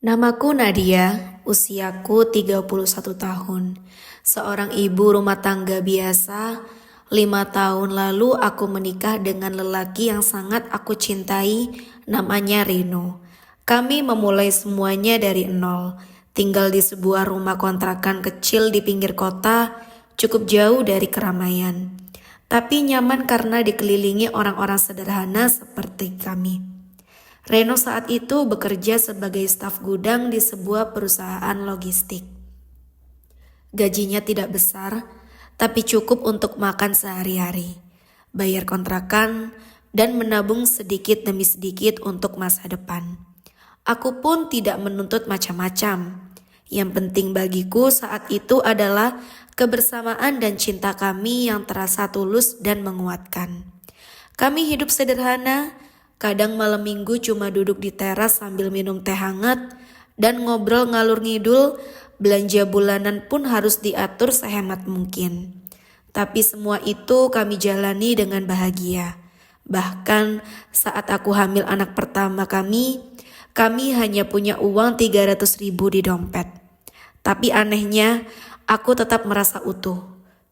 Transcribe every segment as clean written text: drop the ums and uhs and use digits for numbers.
Namaku Nadia, usiaku 31 tahun. Seorang ibu rumah tangga biasa. 5 tahun lalu aku menikah dengan lelaki yang sangat aku cintai, namanya Reno. Kami memulai semuanya dari nol, tinggal di sebuah rumah kontrakan kecil di pinggir kota, cukup jauh dari keramaian. Tapi nyaman karena dikelilingi orang-orang sederhana seperti kami. Reno saat itu bekerja sebagai staf gudang di sebuah perusahaan logistik. Gajinya tidak besar, tapi cukup untuk makan sehari-hari, bayar kontrakan, dan menabung sedikit demi sedikit untuk masa depan. Aku pun tidak menuntut macam-macam. Yang penting bagiku saat itu adalah kebersamaan dan cinta kami yang terasa tulus dan menguatkan. Kami hidup sederhana, kadang malam minggu cuma duduk di teras sambil minum teh hangat dan ngobrol ngalur ngidul. Belanja bulanan pun harus diatur sehemat mungkin. Tapi semua itu kami jalani dengan bahagia. Bahkan saat aku hamil anak pertama kami hanya punya uang 300 ribu di dompet. Tapi anehnya, aku tetap merasa utuh,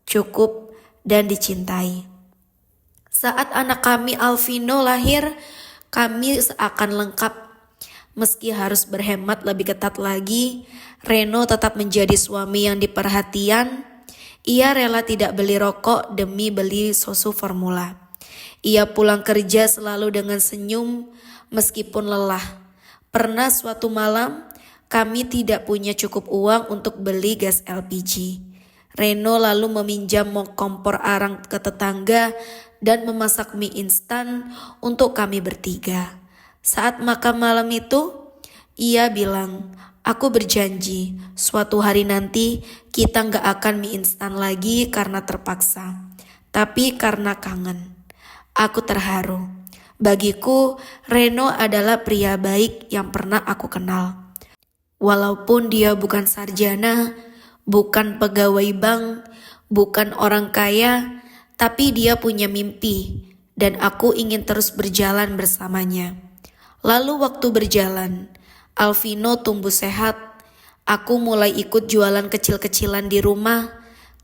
cukup, dan dicintai. Saat anak kami Alvino lahir, kami seakan lengkap. Meski harus berhemat lebih ketat lagi, Reno tetap menjadi suami yang diperhatian. Ia rela tidak beli rokok demi beli susu formula. Ia pulang kerja selalu dengan senyum meskipun lelah. Pernah suatu malam, kami tidak punya cukup uang untuk beli gas LPG. Reno lalu meminjam kompor arang ke tetangga dan memasak mie instan untuk kami bertiga. Saat makan malam itu, ia bilang, "Aku berjanji suatu hari nanti kita gak akan mie instan lagi karena terpaksa, tapi karena kangen." Aku terharu. Bagiku, Reno adalah pria baik yang pernah aku kenal. Walaupun dia bukan sarjana, bukan pegawai bank, bukan orang kaya, tapi dia punya mimpi dan aku ingin terus berjalan bersamanya. Lalu waktu berjalan, Alvino tumbuh sehat. Aku mulai ikut jualan kecil-kecilan di rumah,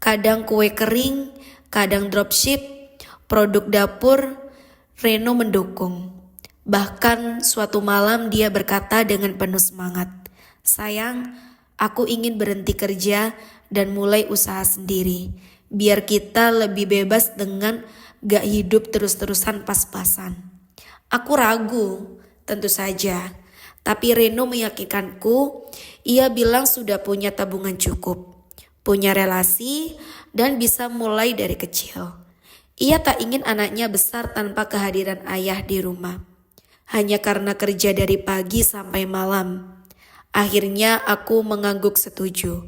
kadang kue kering, kadang dropship, produk dapur. Reno mendukung. Bahkan suatu malam dia berkata dengan penuh semangat, "Sayang, aku ingin berhenti kerja dan mulai usaha sendiri, biar kita lebih bebas dengan gak hidup terus-terusan pas-pasan." Aku ragu. Tentu saja, tapi Reno meyakinkanku. Ia bilang sudah punya tabungan cukup, punya relasi, dan bisa mulai dari kecil. Ia tak ingin anaknya besar tanpa kehadiran ayah di rumah, hanya karena kerja dari pagi sampai malam. Akhirnya aku mengangguk setuju.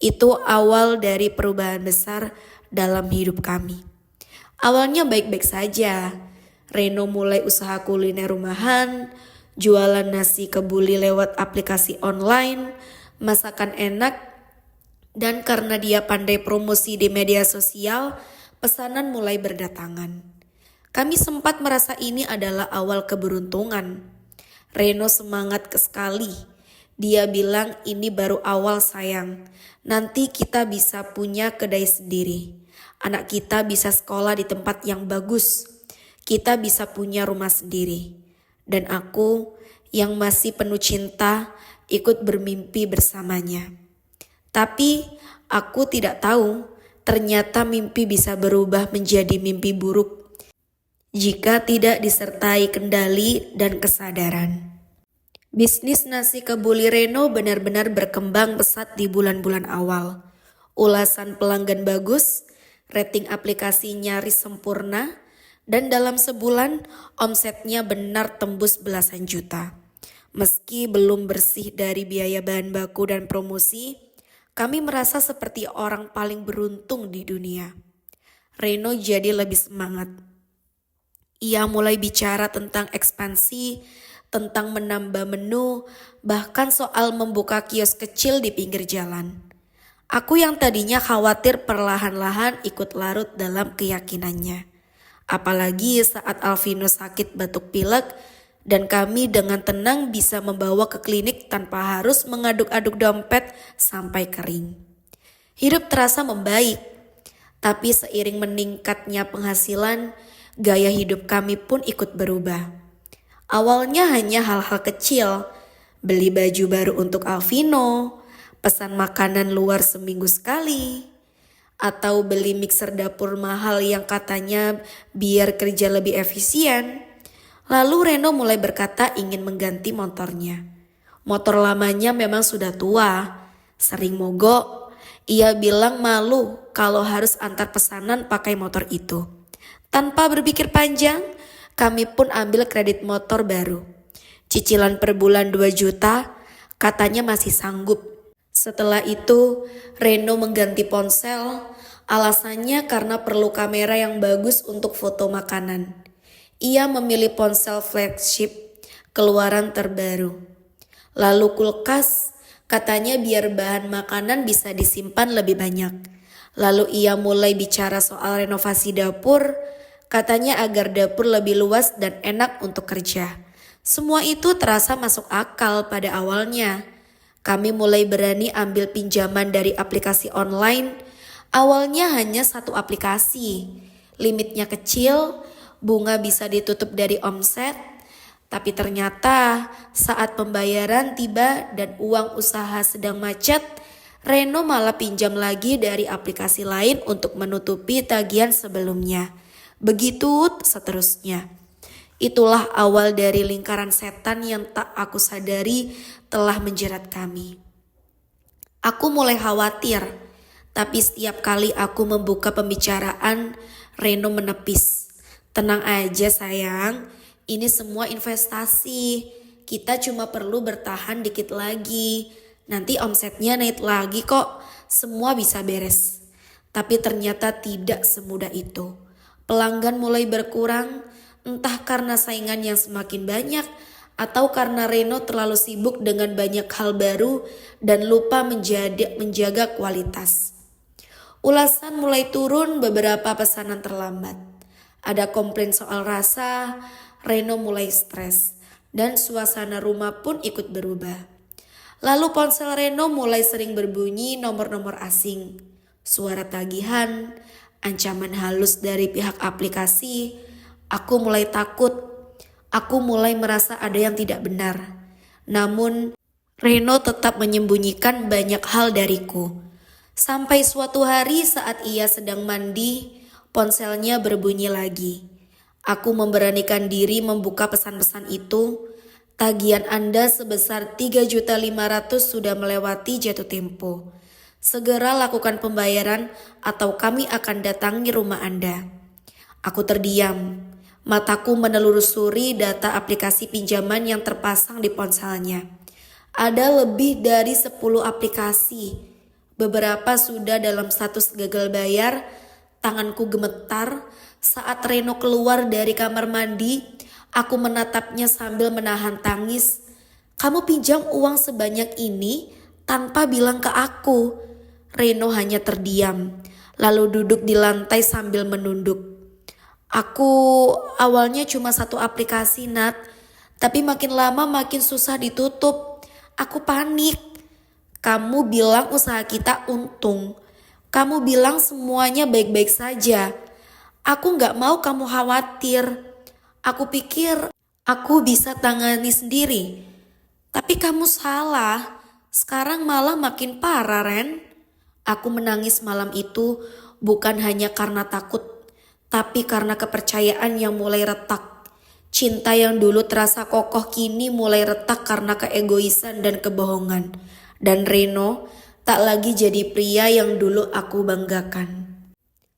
Itu awal dari perubahan besar dalam hidup kami. Awalnya baik-baik saja. Reno mulai usaha kuliner rumahan, jualan nasi kebuli lewat aplikasi online, masakan enak, dan karena dia pandai promosi di media sosial, pesanan mulai berdatangan. Kami sempat merasa ini adalah awal keberuntungan. Reno semangat sekali. Dia bilang, "Ini baru awal sayang, nanti kita bisa punya kedai sendiri. Anak kita bisa sekolah di tempat yang bagus. Kita bisa punya rumah sendiri." Dan aku yang masih penuh cinta ikut bermimpi bersamanya. Tapi aku tidak tahu ternyata mimpi bisa berubah menjadi mimpi buruk jika tidak disertai kendali dan kesadaran. Bisnis nasi kebuli Reno benar-benar berkembang pesat di bulan-bulan awal. Ulasan pelanggan bagus, rating aplikasi nyaris sempurna, dan dalam sebulan omsetnya benar tembus belasan juta. Meski belum bersih dari biaya bahan baku dan promosi, kami merasa seperti orang paling beruntung di dunia. Reno jadi lebih semangat. Ia mulai bicara tentang ekspansi, tentang menambah menu, bahkan soal membuka kios kecil di pinggir jalan. Aku yang tadinya khawatir perlahan-lahan ikut larut dalam keyakinannya. Apalagi saat Alvino sakit batuk pilek dan kami dengan tenang bisa membawa ke klinik tanpa harus mengaduk-aduk dompet sampai kering. Hidup terasa membaik, tapi seiring meningkatnya penghasilan, gaya hidup kami pun ikut berubah. Awalnya hanya hal-hal kecil, beli baju baru untuk Alvino, pesan makanan luar seminggu sekali, atau beli mixer dapur mahal yang katanya biar kerja lebih efisien. Lalu Reno mulai berkata ingin mengganti motornya. Motor lamanya memang sudah tua, sering mogok. Ia bilang malu kalau harus antar pesanan pakai motor itu. Tanpa berpikir panjang, kami pun ambil kredit motor baru. Cicilan per bulan 2 juta, katanya masih sanggup. Setelah itu, Reno mengganti ponsel, alasannya karena perlu kamera yang bagus untuk foto makanan. Ia memilih ponsel flagship, keluaran terbaru. Lalu kulkas, katanya biar bahan makanan bisa disimpan lebih banyak. Lalu ia mulai bicara soal renovasi dapur, katanya agar dapur lebih luas dan enak untuk kerja. Semua itu terasa masuk akal pada awalnya. Kami mulai berani ambil pinjaman dari aplikasi online. Awalnya hanya satu aplikasi. Limitnya kecil, bunga bisa ditutup dari omset. Tapi ternyata saat pembayaran tiba dan uang usaha sedang macet, Reno malah pinjam lagi dari aplikasi lain untuk menutupi tagihan sebelumnya. Begitu seterusnya. Itulah awal dari lingkaran setan yang tak aku sadari telah menjerat kami. Aku mulai khawatir, tapi setiap kali aku membuka pembicaraan, Reno menepis. Tenang aja sayang, ini semua investasi. Kita cuma perlu bertahan dikit lagi. Nanti omsetnya naik lagi kok, semua bisa beres. Tapi ternyata tidak semudah itu. Pelanggan mulai berkurang, entah karena saingan yang semakin banyak atau karena Reno terlalu sibuk dengan banyak hal baru dan lupa menjaga kualitas. Ulasan mulai turun, beberapa pesanan terlambat. Ada komplain soal rasa, Reno mulai stres dan suasana rumah pun ikut berubah. Lalu ponsel Reno mulai sering berbunyi nomor-nomor asing, suara tagihan, ancaman halus dari pihak aplikasi. Aku mulai takut. Aku mulai merasa ada yang tidak benar. Namun, Reno tetap menyembunyikan banyak hal dariku. Sampai suatu hari saat ia sedang mandi, ponselnya berbunyi lagi. Aku memberanikan diri membuka pesan-pesan itu. Tagihan Anda sebesar 3.500.000 sudah melewati jatuh tempo. Segera lakukan pembayaran atau kami akan datangi rumah Anda. Aku terdiam. Mataku menelusuri data aplikasi pinjaman yang terpasang di ponselnya. Ada lebih dari 10 aplikasi. Beberapa sudah dalam status gagal bayar. Tanganku gemetar saat Reno keluar dari kamar mandi. Aku menatapnya sambil menahan tangis. Kamu pinjam uang sebanyak ini tanpa bilang ke aku. Reno hanya terdiam, lalu duduk di lantai sambil menunduk. Aku awalnya cuma satu aplikasi, Nat. Tapi makin lama makin susah ditutup. Aku panik. Kamu bilang usaha kita untung. Kamu bilang semuanya baik-baik saja. Aku gak mau kamu khawatir. Aku pikir aku bisa tangani sendiri. Tapi kamu salah. Sekarang malah makin parah, Ren. Aku menangis malam itu bukan hanya karena takut, tapi karena kepercayaan yang mulai retak. Cinta yang dulu terasa kokoh kini mulai retak karena keegoisan dan kebohongan. Dan Reno tak lagi jadi pria yang dulu aku banggakan.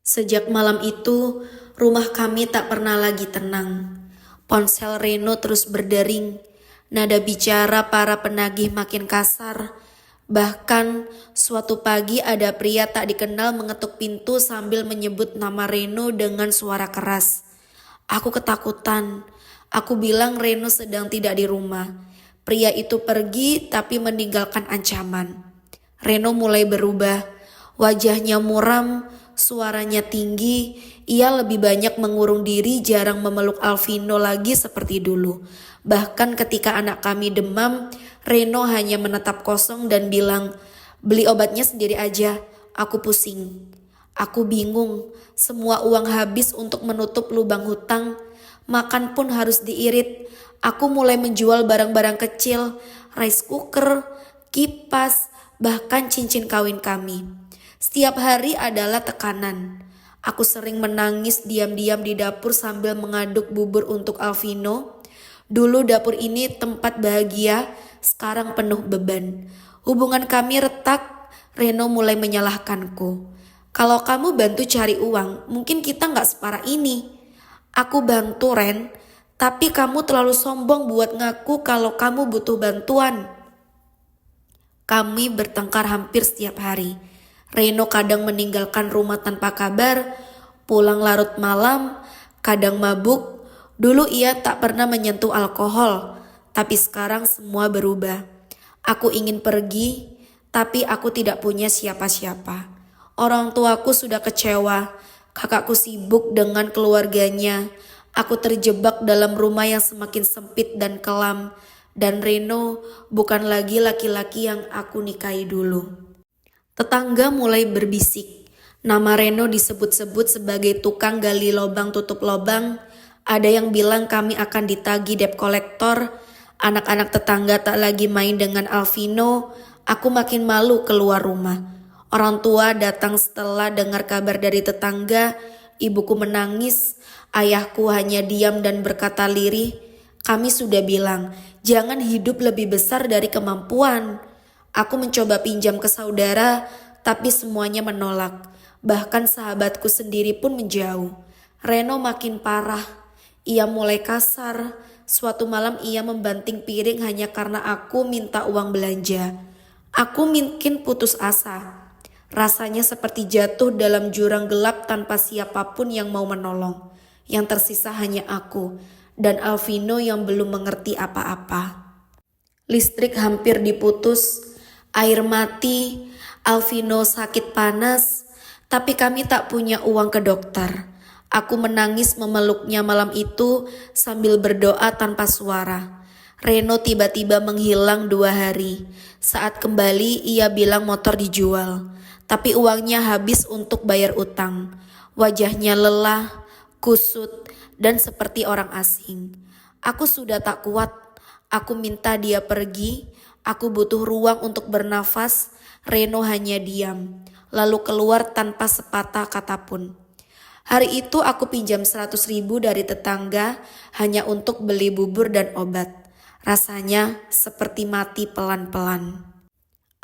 Sejak malam itu, rumah kami tak pernah lagi tenang. Ponsel Reno terus berdering. Nada bicara para penagih makin kasar. Bahkan suatu pagi ada pria tak dikenal mengetuk pintu sambil menyebut nama Reno dengan suara keras. Aku ketakutan. Aku bilang Reno sedang tidak di rumah. Pria itu pergi tapi meninggalkan ancaman. Reno mulai berubah. Wajahnya muram, suaranya tinggi. Ia lebih banyak mengurung diri, jarang memeluk Alvino lagi seperti dulu. Bahkan ketika anak kami demam, Reno hanya menatap kosong dan bilang, "Beli obatnya sendiri aja, aku pusing." Aku bingung, semua uang habis untuk menutup lubang hutang, makan pun harus diirit. Aku mulai menjual barang-barang kecil, rice cooker, kipas, bahkan cincin kawin kami. Setiap hari adalah tekanan. Aku sering menangis diam-diam di dapur sambil mengaduk bubur untuk Alvino. Dulu dapur ini tempat bahagia, sekarang penuh beban. Hubungan kami retak, Reno mulai menyalahkanku. "Kalau kamu bantu cari uang, mungkin kita gak separah ini." "Aku bantu, Ren, tapi kamu terlalu sombong buat ngaku kalau kamu butuh bantuan." Kami bertengkar hampir setiap hari. Reno kadang meninggalkan rumah tanpa kabar, pulang larut malam, kadang mabuk. Dulu ia tak pernah menyentuh alkohol, tapi sekarang semua berubah. Aku ingin pergi, tapi aku tidak punya siapa-siapa. Orang tuaku sudah kecewa, kakakku sibuk dengan keluarganya. Aku terjebak dalam rumah yang semakin sempit dan kelam, dan Reno bukan lagi laki-laki yang aku nikahi dulu. Tetangga mulai berbisik. Nama Reno disebut-sebut sebagai tukang gali lobang tutup lobang. Ada yang bilang kami akan ditagih debt collector. Anak-anak tetangga tak lagi main dengan Alvino. Aku makin malu keluar rumah. Orang tua datang setelah dengar kabar dari tetangga. Ibuku menangis. Ayahku hanya diam dan berkata lirih, "Kami sudah bilang, jangan hidup lebih besar dari kemampuan." Aku mencoba pinjam ke saudara, tapi semuanya menolak. Bahkan sahabatku sendiri pun menjauh. Reno makin parah. Ia mulai kasar. Suatu malam ia membanting piring hanya karena aku minta uang belanja. Aku mungkin putus asa. Rasanya seperti jatuh dalam jurang gelap tanpa siapapun yang mau menolong. Yang tersisa hanya aku dan Alvino yang belum mengerti apa-apa. Listrik hampir diputus. Air mati, Alvino sakit panas, tapi kami tak punya uang ke dokter. Aku menangis memeluknya malam itu sambil berdoa tanpa suara. Reno tiba-tiba menghilang 2 hari. Saat kembali ia bilang motor dijual, tapi uangnya habis untuk bayar utang. Wajahnya lelah, kusut, dan seperti orang asing. Aku sudah tak kuat. Aku minta dia pergi. Aku butuh ruang untuk bernafas. Reno hanya diam, lalu keluar tanpa sepatah kata pun. Hari itu aku pinjam 100.000 dari tetangga hanya untuk beli bubur dan obat. Rasanya seperti mati pelan-pelan.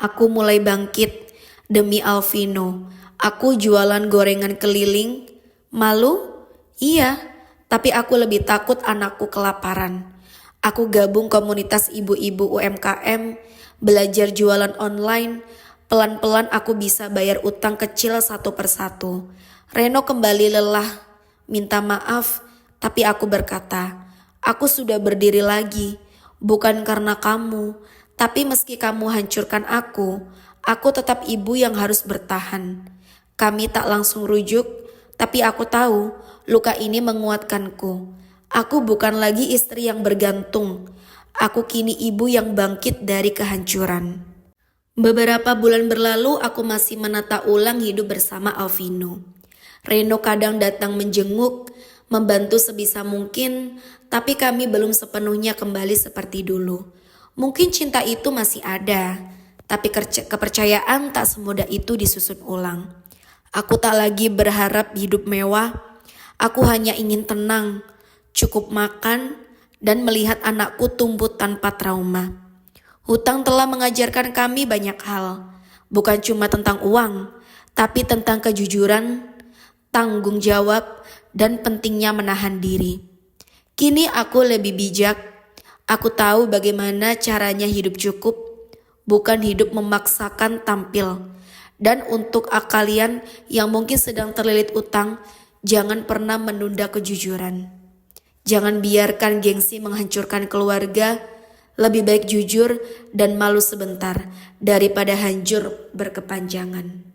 Aku mulai bangkit demi Alvino. Aku jualan gorengan keliling. Malu? Iya, tapi aku lebih takut anakku kelaparan. Aku gabung komunitas ibu-ibu UMKM, belajar jualan online. Pelan-pelan aku bisa bayar utang kecil satu persatu. Reno kembali lelah, minta maaf, tapi aku berkata, "Aku sudah berdiri lagi, bukan karena kamu, tapi meski kamu hancurkan aku tetap ibu yang harus bertahan." Kami tak langsung rujuk, tapi aku tahu luka ini menguatkanku. Aku bukan lagi istri yang bergantung. Aku kini ibu yang bangkit dari kehancuran. Beberapa bulan berlalu aku masih menata ulang hidup bersama Alvino. Reno kadang datang menjenguk, membantu sebisa mungkin, tapi kami belum sepenuhnya kembali seperti dulu. Mungkin cinta itu masih ada, tapi kepercayaan tak semudah itu disusun ulang. Aku tak lagi berharap hidup mewah. Aku hanya ingin tenang, cukup makan, dan melihat anakku tumbuh tanpa trauma. Hutang telah mengajarkan kami banyak hal, bukan cuma tentang uang, tapi tentang kejujuran, tanggung jawab, dan pentingnya menahan diri. Kini aku lebih bijak. Aku tahu bagaimana caranya hidup cukup, bukan hidup memaksakan tampil. Dan untuk kalian yang mungkin sedang terlilit utang, jangan pernah menunda kejujuran. Jangan biarkan gengsi menghancurkan keluarga. Lebih baik jujur dan malu sebentar daripada hancur berkepanjangan.